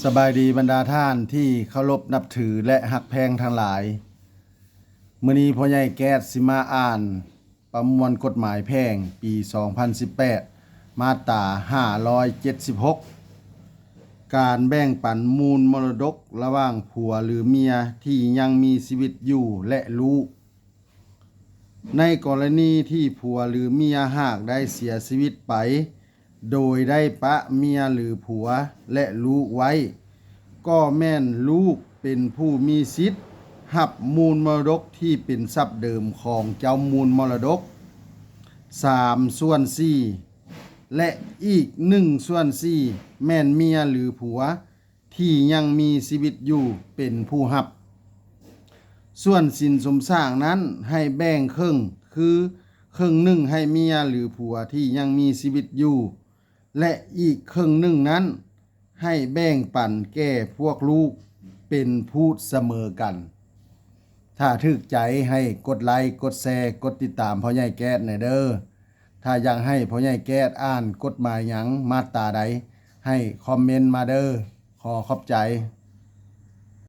สบายดีบรรดาท่านที่เคารพนับถือและหักแพงทั้งหลายมื้อนี้พ่อใหญ่แก๊สสิมาอ่านประมวลกฎหมายแพ่งปี 2018 มาตรา 576 การแบ่งปันมูลมรดกระหว่างผัวหรือเมียที่ยังมีชีวิตอยู่และลูกในกรณีที่ผัวหรือเมียหากได้เสียชีวิตไปโดยได้ปะเมียหรือผัวและลูกไว้ก็แม่นลูกเป็นผู้มีสิทธิ์รับมูลมรดกที่เป็นทรัพย์เดิมของเจ้ามูลมรดก3/4และอีก1/4แม่นเมียหรือผัวที่ยังมีชีวิตอยู่เป็นผู้รับส่วนสินสมสร้างนั้นให้แบ่งครึ่งคือครึ่งหนึ่งให้เมียหรือผัวที่ยังมีชีวิตอยู่และอีกครึ่งหนึ่งนั้นให้แบ่งปันแก่พวกลูกเป็นผู้เสมอกันถ้าถึกใจให้กดไลค์กดแชร์กดติดตามพ่อใหญ่แก๊สหน่อยเด้อถ้าอยากให้พ่อใหญ่แก๊สอ่านกฎหมายหยังมาตราใดให้คอมเมนต์มาเด้อขอขอบใจ